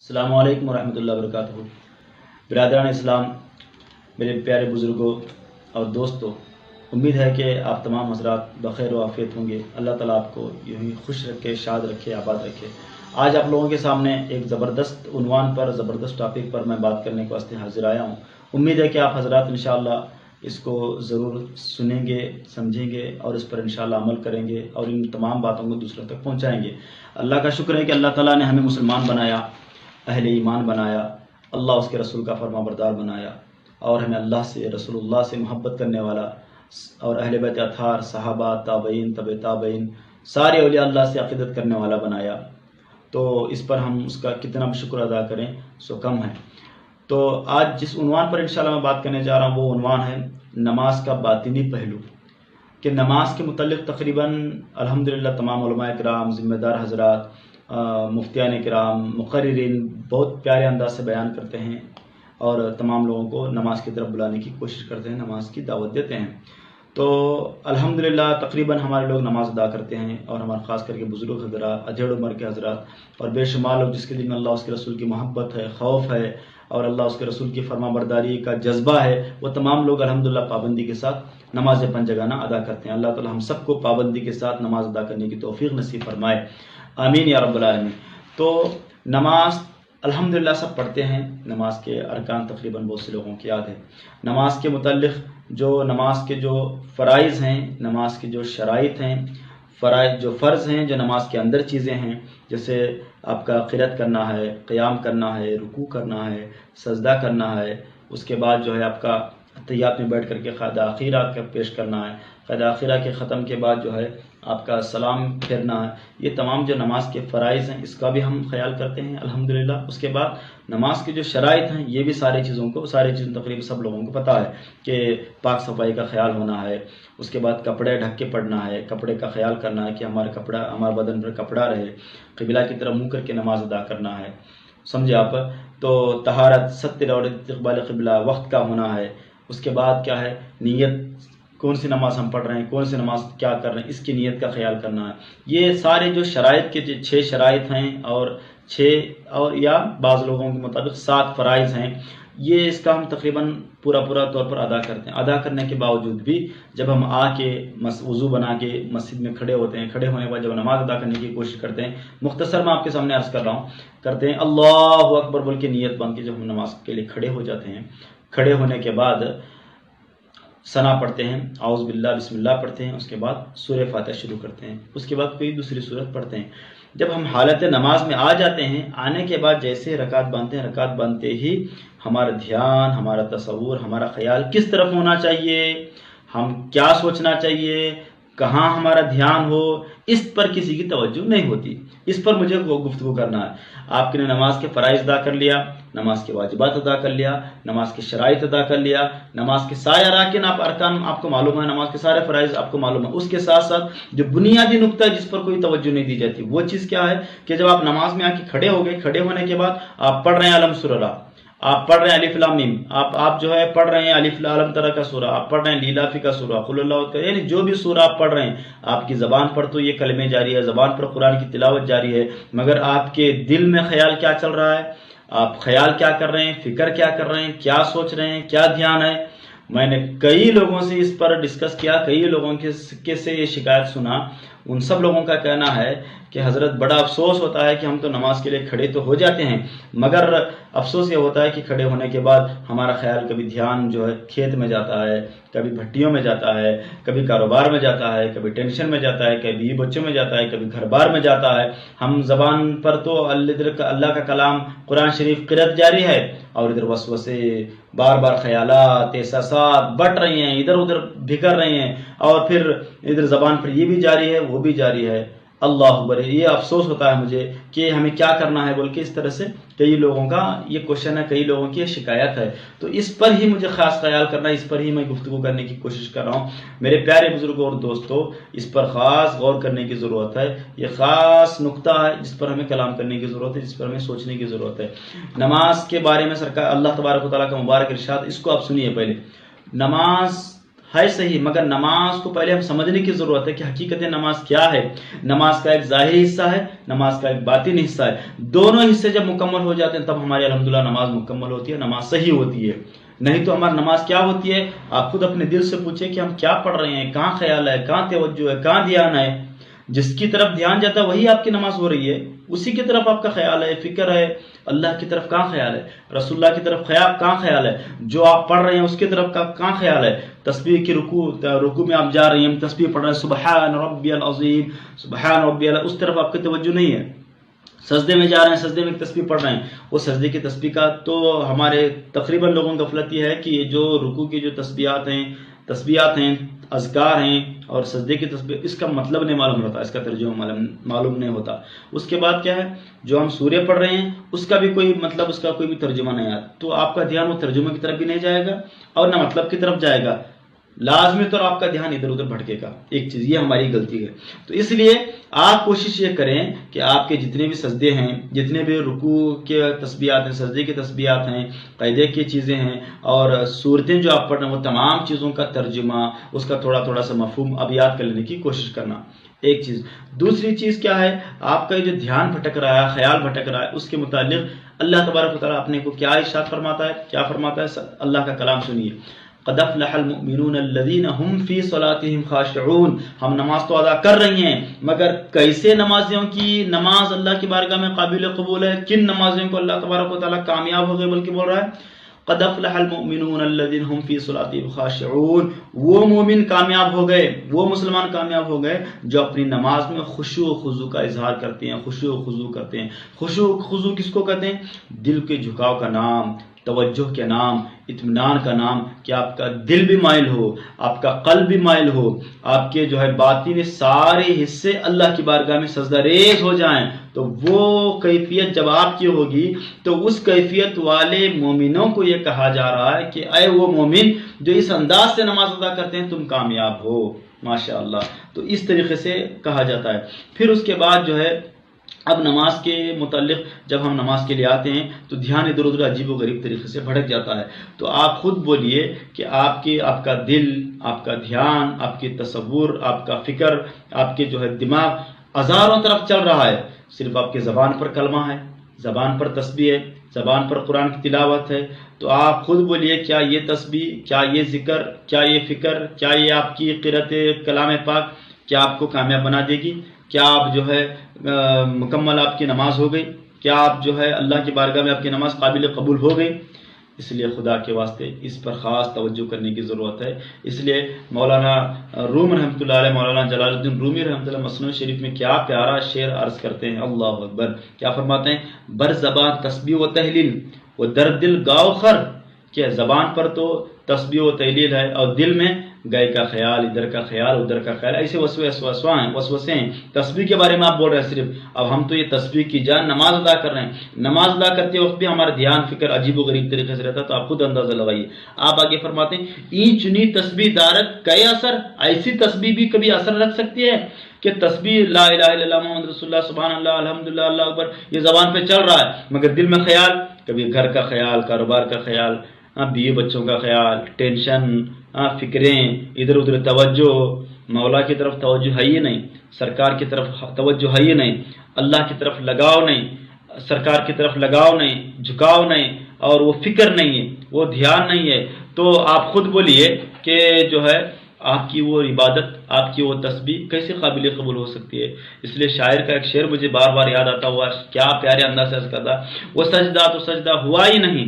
السلام علیکم ورحمۃ اللہ وبرکاتہ۔ برادران اسلام، میرے پیارے بزرگوں اور دوستوں، امید ہے کہ آپ تمام حضرات بخیر و عافیت ہوں گے۔ اللہ تعالیٰ آپ کو یوں ہی خوش رکھے، شاد رکھے، آباد رکھے۔ آج آپ لوگوں کے سامنے ایک زبردست عنوان پر، زبردست ٹاپک پر میں بات کرنے کے واسطے حاضر آیا ہوں۔ امید ہے کہ آپ حضرات انشاءاللہ اس کو ضرور سنیں گے، سمجھیں گے اور اس پر انشاءاللہ عمل کریں گے اور ان تمام باتوں کو دوسروں تک پہنچائیں گے۔ اللہ کا شکر ہے کہ اللہ تعالیٰ نے ہمیں مسلمان بنایا، اہل ایمان بنایا، اللہ اس کے رسول کا فرما بردار بنایا اور ہمیں اللہ سے، رسول اللہ سے محبت کرنے والا اور اہل بیت اطہار، صحابہ، تابعین، تبع تابعین، سارے اولیاء اللہ سے عقیدت کرنے والا بنایا۔ تو اس پر ہم اس کا کتنا بھی شکر ادا کریں سو کم ہے۔ تو آج جس عنوان پر انشاءاللہ میں بات کرنے جا رہا ہوں وہ عنوان ہے نماز کا باطنی پہلو، کہ نماز کے متعلق تقریباً الحمدللہ تمام علماء کرام، ذمہ دار حضرات، مفتیان کرام، مقررین بہت پیارے انداز سے بیان کرتے ہیں اور تمام لوگوں کو نماز کی طرف بلانے کی کوشش کرتے ہیں، نماز کی دعوت دیتے ہیں۔ تو الحمدللہ تقریباً ہمارے لوگ نماز ادا کرتے ہیں اور ہمارے خاص کر کے بزرگ حضرات، ادھیڑ عمر کے حضرات اور بے شمار لوگ جس کے دل میں اللہ اس کے رسول کی محبت ہے، خوف ہے اور اللہ اس کے رسول کی فرما برداری کا جذبہ ہے، وہ تمام لوگ الحمدللہ پابندی کے ساتھ نماز پنجگانہ ادا کرتے ہیں۔ اللہ تعالی ہم سب کو پابندی کے ساتھ نماز ادا کرنے کی توفیق نصیب فرمائے، آمین یا رب العالمین۔ تو نماز الحمدللہ سب پڑھتے ہیں، نماز کے ارکان تقریباً بہت سے لوگوں کی یاد ہے۔ نماز کے متعلق جو نماز کے جو فرائض ہیں، نماز کے جو شرائط ہیں، فرائض جو فرض ہیں، جو نماز کے اندر چیزیں ہیں، جیسے آپ کا قرات کرنا ہے، قیام کرنا ہے، رکوع کرنا ہے، سجدہ کرنا ہے، اس کے بعد جو ہے آپ کا تحیات میں بیٹھ کر کے قاعدہ اخیرہ کا پیش کرنا ہے، قاعدہ اخیرہ کے ختم کے بعد جو ہے آپ کا سلام پھیرنا ہے، یہ تمام جو نماز کے فرائض ہیں اس کا بھی ہم خیال کرتے ہیں الحمدللہ۔ اس کے بعد نماز کی جو شرائط ہیں یہ بھی ساری چیزوں تقریباً سب لوگوں کو پتہ ہے کہ پاک صفائی کا خیال ہونا ہے، اس کے بعد کپڑے ڈھک کے پڑھنا ہے، کپڑے کا خیال کرنا ہے کہ ہمارا بدن پر کپڑا رہے، قبلہ کی طرف منہ کر کے نماز ادا کرنا ہے، سمجھے آپ۔ تو طہارت، ستر اور استقبال قبلہ وقت کا ہونا ہے۔ اس کے بعد کیا ہے، نیت، کون سی نماز ہم پڑھ رہے ہیں، کون سی نماز کیا کر رہے ہیں، اس کی نیت کا خیال کرنا ہے۔ یہ سارے جو شرائط کے 6 شرائط ہیں اور 6 اور یا بعض لوگوں کے مطابق 7 فرائض ہیں، یہ اس کا ہم تقریباً پورا طور پر ادا کرتے ہیں۔ ادا کرنے کے باوجود بھی جب ہم آ کے وضو بنا کے مسجد میں کھڑے ہوتے ہیں، کھڑے ہونے کے بعد جب نماز ادا کرنے کی کوشش کرتے ہیں، مختصر میں آپ کے سامنے عرض کر رہا ہوں، کرتے ہیں اللہ اکبر بول کے نیت بن کے جب ہم نماز کے لیے کھڑے ہو جاتے ہیں، کھڑے ہونے کے بعد ثنا پڑھتے ہیں، اعوذ باللہ، بسم اللہ پڑھتے ہیں، اس کے بعد سورہ فاتحہ شروع کرتے ہیں، اس کے بعد کوئی دوسری سورت پڑھتے ہیں۔ جب ہم حالت نماز میں آ جاتے ہیں، آنے کے بعد جیسے رکعت باندھتے ہیں، رکعت باندھتے ہی ہمارا دھیان، ہمارا تصور، ہمارا خیال کس طرف ہونا چاہیے، ہم کیا سوچنا چاہیے، کہاں ہمارا دھیان ہو، اس پر کسی کی توجہ نہیں ہوتی۔ اس پر مجھے گفتگو کرنا ہے۔ آپ نے نماز کے فرائض ادا کر لیا، نماز کے واجبات ادا کر لیا، نماز کے شرائط ادا کر لیا، نماز کے سارے ارکان آپ کو معلوم ہے، نماز کے سارے فرائض آپ کو معلوم ہے۔ اس کے ساتھ ساتھ جو بنیادی نقطہ ہے جس پر کوئی توجہ نہیں دی جاتی، وہ چیز کیا ہے کہ جب آپ نماز میں آ کے کھڑے ہو گئے، کھڑے ہونے کے بعد آپ پڑھ رہے ہیں الم سورہ، آپ پڑھ رہے ہیں الف لام میم، آپ جو ہے پڑھ رہے ہیں الف لام ترا کا سورہ، آپ پڑھ رہے ہیں لیلافی کا سورہ، قل اللہ کا، یعنی جو بھی سورہ آپ پڑھ رہے ہیں، آپ کی زبان پر تو یہ کلمے جاری ہے، زبان پر قرآن کی تلاوت جاری ہے، مگر آپ کے دل میں خیال کیا چل رہا ہے، آپ خیال کیا کر رہے ہیں، فکر کیا کر رہے ہیں، کیا سوچ رہے ہیں، کیا دھیان ہے۔ میں نے کئی لوگوں سے اس پر ڈسکس کیا، کئی لوگوں کے سے یہ شکایت سنا، ان سب لوگوں کا کہنا ہے کہ حضرت بڑا افسوس ہوتا ہے کہ ہم تو نماز کے لیے کھڑے تو ہو جاتے ہیں، مگر افسوس یہ ہوتا ہے کہ کھڑے ہونے کے بعد ہمارا خیال کبھی دھیان جو ہے کھیت میں جاتا ہے، کبھی بھٹیوں میں جاتا ہے، کبھی کاروبار میں جاتا ہے، کبھی ٹینشن میں جاتا ہے، کبھی بچوں میں جاتا ہے، کبھی گھر بار میں جاتا ہے۔ ہم زبان پر تو اللہ کا کلام قرآن شریف قرأت جاری ہے اور ادھر وسوسے، بار خیالات، احساسات بٹ رہی ہیں، ادھر ادھر بھکر رہی ہیں، اور پھر ادھر زبان پر یہ بھی جاری ہے، وہ بھی جاری ہے۔ اللہ اکبر، یہ افسوس ہوتا ہے مجھے کہ ہمیں کیا کرنا ہے بول کے اس طرح سے کئی لوگوں کا یہ کوشچن ہے، کئی لوگوں کی یہ شکایت ہے۔ تو اس پر ہی مجھے خاص خیال کرنا ہے، اس پر ہی میں گفتگو کرنے کی کوشش کر رہا ہوں۔ میرے پیارے بزرگوں اور دوستوں، اس پر خاص غور کرنے کی ضرورت ہے، یہ خاص نقطہ ہے جس پر ہمیں کلام کرنے کی ضرورت ہے، جس پر ہمیں سوچنے کی ضرورت ہے۔ نماز کے بارے میں سرکار اللہ تبارک و تعالیٰ کا مبارک ارشاد، اس کو آپ سنیے پہلے۔ نماز ہے صحیح، مگر نماز کو پہلے ہم سمجھنے کی ضرورت ہے کہ حقیقت نماز کیا ہے۔ نماز کا ایک ظاہری حصہ ہے، نماز کا ایک باطنی حصہ ہے۔ دونوں حصے جب مکمل ہو جاتے ہیں تب ہماری الحمدللہ نماز مکمل ہوتی ہے، نماز صحیح ہوتی ہے۔ نہیں تو ہماری نماز کیا ہوتی ہے؟ آپ خود اپنے دل سے پوچھیں کہ ہم کیا پڑھ رہے ہیں، کہاں خیال ہے، کہاں توجہ ہے، کہاں دھیان ہے۔ جس کی طرف دھیان جاتا ہے وہی آپ کی نماز ہو رہی ہے، اسی کی طرف آپ کا خیال ہے، فکر ہے۔ اللہ کی طرف کہاں خیال ہے؟ رسول اللہ کی طرف کہاں خیال ہے؟ جو آپ پڑھ رہے ہیں اس کی طرف کہاں خیال ہے؟ تسبیح کی رکوع میں آپ جا رہے ہیں، تسبیح پڑھ رہے ہیں، سبحان ربی العظیم، سبحان ربی العظیم، اس طرف آپ کی توجہ نہیں ہے۔ سجدے میں جا رہے ہیں، سجدے میں ایک تسبیح پڑھ رہے ہیں، وہ سجدے کی تسبیح کا تو ہمارے تقریباً لوگوں کی غفلت یہ ہے کہ یہ جو رکوع کی جو تسبیحات ہیں، اذکار ہیں اور سجدے کی تسبیح، اس کا مطلب نہیں معلوم ہوتا، اس کا ترجمہ معلوم نہیں ہوتا۔ اس کے بعد کیا ہے، جو ہم سورہ پڑھ رہے ہیں اس کا بھی کوئی مطلب، اس کا کوئی بھی ترجمہ نہیں آتا، تو آپ کا دھیان وہ ترجمے کی طرف بھی نہیں جائے گا اور نہ مطلب کی طرف جائے گا، لازمی طور آپ کا دھیان ادھر ادھر بھٹکے گا۔ ایک چیز یہ ہماری غلطی ہے۔ تو اس لیے آپ کوشش یہ کریں کہ آپ کے جتنے بھی سجدے ہیں، جتنے بھی رکوع کے تسبیحات ہیں، سجدے کے تسبیحات ہیں، قاعدے کی چیزیں ہیں اور صورتیں جو آپ پڑھ رہے ہیں، وہ تمام چیزوں کا ترجمہ، اس کا تھوڑا تھوڑا سا مفہوم اب یاد کر لینے کی کوشش کرنا، ایک چیز۔ دوسری چیز کیا ہے، آپ کا جو دھیان بھٹک رہا ہے، خیال بھٹک رہا ہے، اس کے متعلق اللہ تبارک و تعالیٰ اپنے کو کیا ارشاد فرماتا ہے، کیا فرماتا ہے؟ اللہ کا کلام سنیے، قد افلح المؤمنون الذین هم فی صلاتهم خاشعون۔ ہم نماز تو ادا کر رہی ہیں، مگر کیسے نمازیوں کی نماز اللہ کی بارگاہ میں قابل قبول ہے، کن نمازیوں کو اللہ تبارک و تعالیٰ کامیاب ہو گئے، بلکہ بول رہا ہے قد افلح المؤمنون الذین هم فی صلاتهم خاشعون۔ وہ مومن کامیاب ہو گئے، وہ مسلمان کامیاب ہو گئے جو اپنی نماز میں خشوع و خضوع کا اظہار کرتے ہیں، خشوع و خضوع کرتے ہیں۔ خشوع و خضوع کس کو کہتے ہیں؟ دل کے جھکاؤ کا نام، توجہ کے نام، اطمینان کا نام، کہ آپ کا دل بھی مائل ہو، آپ کا قلب بھی مائل ہو، آپ کے جو ہے باطن سارے حصے اللہ کی بارگاہ میں سجدہ ریز ہو جائیں، تو وہ کیفیت جب آپ کی ہوگی تو اس کیفیت والے مومنوں کو یہ کہا جا رہا ہے کہ اے وہ مومن جو اس انداز سے نماز ادا کرتے ہیں، تم کامیاب ہو، ماشاءاللہ۔ تو اس طریقے سے کہا جاتا ہے۔ پھر اس کے بعد جو ہے اب نماز کے متعلق جب ہم نماز کے لیے آتے ہیں تو دھیان ادھر ادھر عجیب و غریب طریقے سے بھٹک جاتا ہے، تو آپ خود بولیے کہ آپ کا دل، آپ کا دھیان، آپ کی تصور، آپ کا فکر، آپ کے جو ہے دماغ ہزاروں طرف چل رہا ہے، صرف آپ کے زبان پر کلمہ ہے، زبان پر تسبیح ہے، زبان پر قرآن کی تلاوت ہے، تو آپ خود بولیے کیا یہ تسبیح، کیا یہ ذکر، کیا یہ فکر، کیا یہ آپ کی قرأت کلام پاک کیا آپ کو کامیاب بنا دے گی؟ کیا آپ جو ہے مکمل آپ کی نماز ہو گئی؟ کیا آپ جو ہے اللہ کی بارگاہ میں آپ کی نماز قابل قبول ہو گئی؟ اس لیے خدا کے واسطے اس پر خاص توجہ کرنے کی ضرورت ہے۔ اس لیے مولانا روم رحمۃ اللہ علیہ، مولانا جلال الدین رومی رحمۃ اللہ مثنوی شریف میں کیا پیارا شعر عرض کرتے ہیں، اللہ اکبر، کیا فرماتے ہیں؟ بر زبان تسبیح و تحلیل و در دل گاؤ خر، کہ زبان پر تو تسبیح و تحلیل ہے اور دل میں گئے کا خیال، ادھر کا خیال، ادھر کا خیال، ایسے وسوسے ہیں۔ تسبیح کے بارے میں آپ بول رہے ہیں صرف، اب ہم تو یہ تسبیح کی جان نماز ادا کر رہے ہیں، نماز ادا کرتے وقت بھی ہمارا دھیان فکر عجیب و غریب طریقے سے رہتا ہے، تو آپ خود اندازہ لگائیے۔ آپ آگے فرماتے ہیں این چنی تسبیح دارت کئے اثر، ایسی تسبیح بھی کبھی اثر رکھ سکتی ہے کہ تسبیح لا الہ الا اللہ محمد رسول اللہ سبحان اللہ الحمدللہ اللہ اکبر یہ زبان پہ چل رہا ہے، مگر دل میں خیال، کبھی گھر کا خیال، کاروبار کا خیال، بیوی بچوں کا خیال، ٹینشن، فکریں، ادھر ادھر توجہ، مولا کی طرف توجہ ہے ہی نہیں، سرکار کی طرف توجہ ہے ہی نہیں، اللہ کی طرف لگاؤ نہیں، سرکار کی طرف لگاؤ نہیں، جھکاؤ نہیں، اور وہ فکر نہیں ہے، وہ دھیان نہیں ہے، تو آپ خود بولیے کہ جو ہے آپ کی وہ عبادت، آپ کی وہ تسبیح کیسے قابل قبول ہو سکتی ہے؟ اس لیے شاعر کا ایک شعر مجھے بار بار یاد آتا ہوا، کیا پیارے انداز سے عرض کرتا، وہ سجدہ تو سجدہ ہوا ہی نہیں،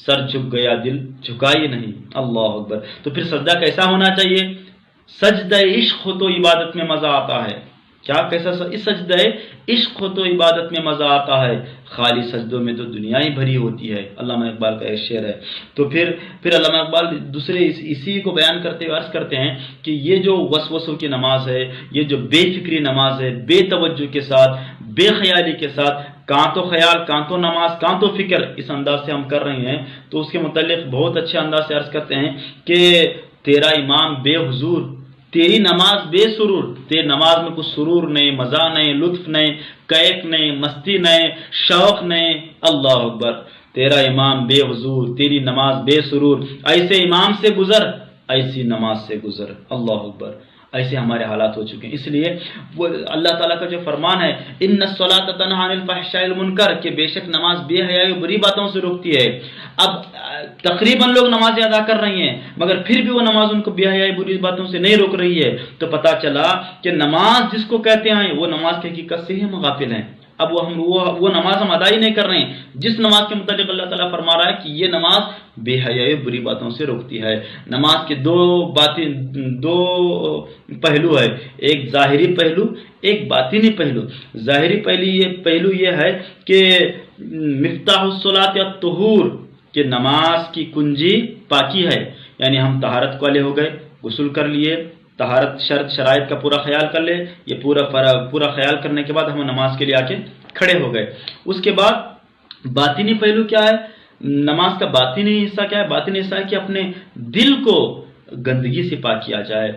سر جھک گیا دل جھکا ہی نہیں، اللہ اکبر۔ تو پھر سجدہ کیسا ہونا چاہیے؟ سجدہ عشق ہو تو عبادت میں مزہ آتا ہے۔ کیا کیسا؟ اس سجدہ عشق ہو تو عبادت میں مزہ آتا ہے، خالی سجدوں میں تو دنیا ہی بھری ہوتی ہے، علامہ اقبال کا ایک شعر ہے۔ تو پھر علامہ اقبال دوسرے اسی کو بیان کرتے ہوئے عرض کرتے ہیں کہ یہ جو وسوسوں کی نماز ہے، یہ جو بے فکری نماز ہے، بے توجہ کے ساتھ، بے خیالی کے ساتھ، کہاں تو خیال، کہاں تو نماز، کہاں تو فکر، اس انداز سے ہم کر رہے ہیں، تو اس کے متعلق بہت اچھے انداز سے عرض کرتے ہیں کہ تیرا امام بے حضور، تیری نماز بے سرور، تیری نماز میں کچھ سرور نہیں، مزہ نہیں، لطف نہیں، کیف نہیں، مستی نہیں، شوق نہیں، اللہ اکبر۔ تیرا امام بے حضور، تیری نماز بے سرور، ایسے امام سے گزر ایسی نماز سے گزر. اللہ اکبر. ایسے ہمارے حالات ہو چکے ہیں. اس لیے وہ اللہ تعالیٰ کا جو فرمان ہے ان الصلاۃ تنہی عن الفحشاء والمنکر کہ بے شک نماز بے حیائی بری باتوں سے روکتی ہے. اب تقریباً لوگ نمازیں ادا کر رہی ہیں مگر پھر بھی وہ نماز ان کو بے حیائی بری باتوں سے نہیں روک رہی ہے. تو پتہ چلا کہ نماز جس کو کہتے ہیں وہ نماز کی حقیقت سے ہی ہم غافل ہیں. اب وہ نماز ہم ادا ہی نہیں کر رہے ہیں جس نماز کے متعلق اللہ تعالیٰ فرما رہا ہے کہ یہ نماز بے حیائی بری باتوں سے روکتی ہے. نماز کے دو پہلو ہے، ایک ظاہری پہلو ایک باطنی پہلو. ظاہری پہلو یہ ہے کہ مفتاح الصلاۃ الطہور کہ نماز کی کنجی پاکی ہے. یعنی ہم طہارت والے ہو گئے، غسل کر لیے، طہارت شرط شرائط کا پورا خیال کر لے، یہ پورا خیال کرنے کے بعد ہم نماز کے لیے آ کے کھڑے ہو گئے. اس کے بعد باطنی پہلو کیا ہے؟ نماز کا باطنی حصہ کیا ہے؟ باطنی حصہ ہے کہ اپنے دل کو گندگی سے پاک کیا جائے،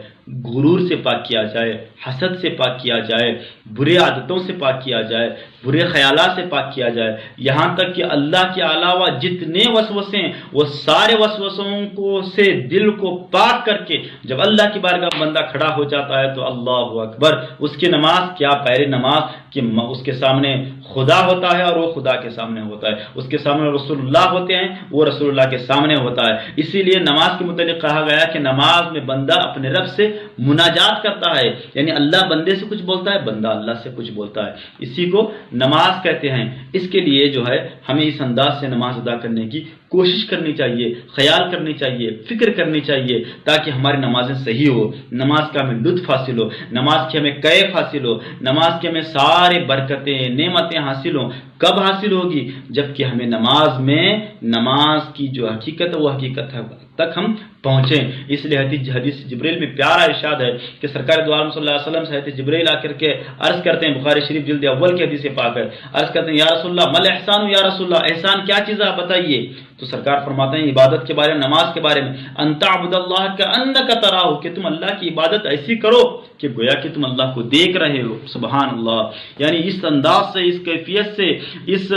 غرور سے پاک کیا جائے، حسد سے پاک کیا جائے، برے عادتوں سے پاک کیا جائے، برے خیالات سے پاک کیا جائے. یہاں تک کہ اللہ کے علاوہ جتنے وسوسے ہیں وہ سارے وسوسوں کو سے دل کو پاک کر کے جب اللہ کی بارگاہ میں بندہ کھڑا ہو جاتا ہے تو اللہ اکبر، اس کی نماز کیا پیاری نماز کہ اس کے سامنے خدا ہوتا ہے اور وہ خدا کے سامنے ہوتا ہے، اس کے سامنے رسول اللہ ہوتے ہیں، وہ رسول اللہ کے سامنے ہوتا ہے. اسی لیے نماز کے متعلق کہا گیا کہ نماز میں بندہ اپنے رب سے مناجات کرتا ہے. یعنی اللہ بندے سے کچھ بولتا ہے، بندہ اللہ سے کچھ بولتا ہے. اسی کو نماز کہتے ہیں. اس کے لیے جو ہے ہمیں اس انداز سے نماز ادا کرنے کی کوشش کرنی چاہیے، خیال کرنی چاہیے، فکر کرنی چاہیے تاکہ ہماری نمازیں صحیح ہو، نماز کا ہمیں لطف حاصل ہو، نماز کی ہمیں کیف حاصل ہو، نماز کی ہمیں سارے برکتیں نعمتیں حاصل ہوں. کب حاصل ہوگی؟ جب کہ ہمیں نماز کی جو حقیقت ہے وہ حقیقت تک ہم پہنچیں. اس لیے حدیث جبریل میں پیارا ارشاد ہے کہ سرکار دو عالم صلی اللہ علیہ وسلم سے حدیث جبریل آ کر کے عرض کرتے ہیں، بخاری شریف جلد اول کی حدیث پاک ہے، عرض کرتے ہیں یا رسول اللہ مل احسان، یا رسول اللہ احسان کیا چیز ہے آپ بتائیے. تو سرکار فرماتے ہیں عبادت کے بارے میں، نماز کے بارے میں، ان تعبد اللہ کانک تراہ کہ تم اللہ کی عبادت ایسی کرو کہ گویا کہ تم اللہ کو دیکھ رہے ہو. سبحان اللہ. یعنی اس انداز سے، اس کیفیت سے، اس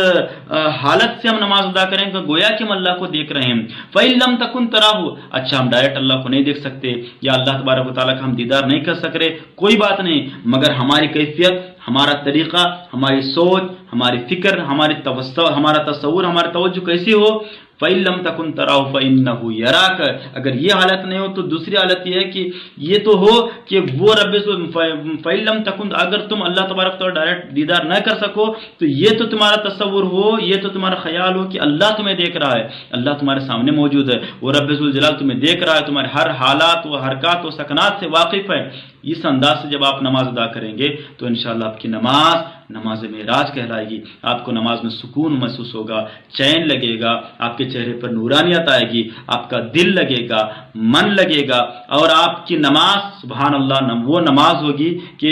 حالت سے ہم نماز ادا کریں کہ گویا کہ ہم اللہ کو دیکھ رہے ہیں. فَإِن لَمْ تَكُنْ تَرَاهُ اچھا ہم ڈائریکٹ اللہ کو نہیں دیکھ سکتے یا اللہ تبارک و تعالیٰ کا ہم دیدار نہیں کر سک رہے، کوئی بات نہیں، مگر ہماری کیفیت، ہمارا طریقہ، ہماری سوچ، ہماری فکر، ہمارا تصور، ہماری توجہ کیسی ہو. فَإِن لَمْ تَكُنْ تَرَاهُ فَإِنَّهُ يَرَاكَ اگر یہ حالت نہیں ہو تو دوسری حالت یہ ہے کہ یہ تو ہو کہ وہ رب فَإِن لَمْ تَكُنْ اگر تم اللہ تبارک و تعالیٰ ڈائریکٹ دیدار نہ کر سکو تو یہ تو تمہارا تصور ہو، یہ تو تمہارا خیال ہو کہ اللہ تمہیں دیکھ رہا ہے، اللہ تمہارے سامنے موجود ہے، وہ رب ذوالجلال تمہیں دیکھ رہا ہے، تمہارے ہر حالات و حرکات و سکنات سے واقف ہے. اس انداز سے جب آپ نماز ادا کریں گے تو انشاءاللہ آپ کی نماز معراج کہلائے گی. آپ کو نماز میں سکون محسوس ہوگا، چین لگے گا، آپ کے چہرے پر نورانیت آئے گی، آپ کا دل لگے گا، من لگے گا، اور آپ کی نماز سبحان اللہ وہ نماز ہوگی کہ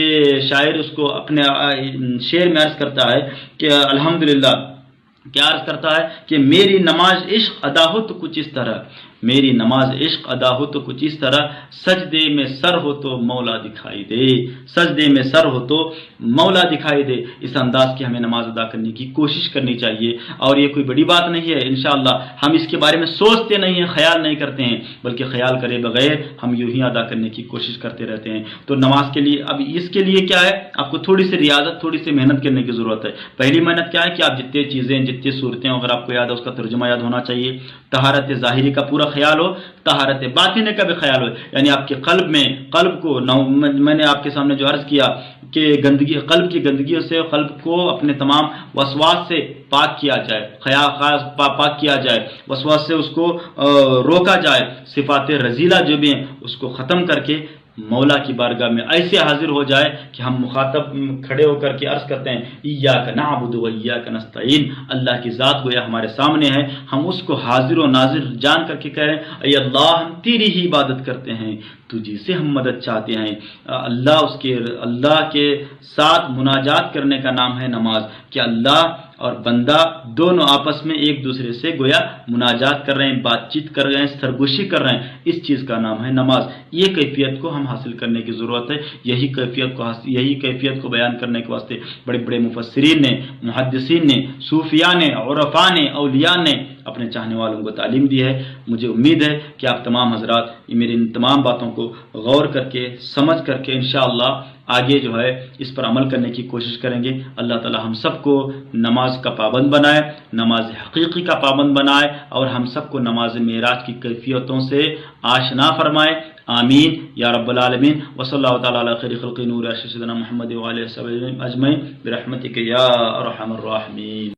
شاعر اس کو اپنے شعر میں عرض کرتا ہے کہ الحمدللہ کیا عرض کرتا ہے کہ میری نماز عشق ادا ہو تو کچھ اس طرح، میری نماز عشق ادا ہو تو کچھ اس طرح، سجدے میں سر ہو تو مولا دکھائی دے، سجدے میں سر ہو تو مولا دکھائی دے. اس انداز کی ہمیں نماز ادا کرنے کی کوشش کرنی چاہیے. اور یہ کوئی بڑی بات نہیں ہے، انشاءاللہ ہم اس کے بارے میں سوچتے نہیں ہیں، خیال نہیں کرتے ہیں، بلکہ خیال کرے بغیر ہم یوں ہی ادا کرنے کی کوشش کرتے رہتے ہیں. تو نماز کے لیے اب اس کے لیے کیا ہے، آپ کو تھوڑی سی ریاضت، تھوڑی سی محنت کرنے کی ضرورت ہے. پہلی محنت کیا ہے کہ آپ جتنے چیزیں، جتنی صورتیں اگر آپ کو یاد ہے اس کا ترجمہ یاد ہونا چاہیے. طہارت ظاہری کا پورا خیال ہو، طہارت باطنی کا بھی خیال ہو. یعنی آپ کے قلب کو میں نے آپ کے سامنے جو عرض کیا کہ قلب کی گندگیوں سے قلب کو اپنے تمام وسواس سے پاک کیا جائے، پاک کیا جائے، وسواس سے اس کو روکا جائے، صفات رذیلہ جو بھی ہیں اس کو ختم کر کے مولا کی بارگاہ میں ایسے حاضر ہو جائے کہ ہم مخاطب کھڑے ہو کر کے عرض کرتے ہیں ایاک نعبد و ایاک نستعین، اللہ کی ذات گویا ہمارے سامنے ہے، ہم اس کو حاضر و ناظر جان کر کے کہہ رہے ہیں اے اللہ ہم تیری ہی عبادت کرتے ہیں، تجھی سے ہم مدد چاہتے ہیں. اللہ کے ساتھ مناجات کرنے کا نام ہے نماز کہ اللہ اور بندہ دونوں آپس میں ایک دوسرے سے گویا مناجات کر رہے ہیں، بات چیت کر رہے ہیں، سرگوشی کر رہے ہیں، اس چیز کا نام ہے نماز۔ یہ کیفیت کو ہم حاصل کرنے کی ضرورت ہے۔ یہی کیفیت کو بیان کرنے کے واسطے بڑے بڑے مفسرین نے، محدثین نے، صوفیاء نے، عرفاء نے، اولیاء نے اپنے چاہنے والوں کو تعلیم دی ہے۔ مجھے امید ہے کہ آپ تمام حضرات میری ان تمام باتوں کو غور کر کے سمجھ کر کے انشاءاللہ آگے جو ہے اس پر عمل کرنے کی کوشش کریں گے۔ اللہ تعالی ہم سب کو نماز کا پابند بنائے، نماز حقیقی کا پابند بنائے، اور ہم سب کو نماز معراج کی کیفیتوں سے آشنا فرمائے۔ آمین یا رب العالمین۔ وصلی اللہ تعالی علی خیر خلق نور سیدنا محمد و علیہ وسلم اجمعین برحمتک یا ارحم الراحمین۔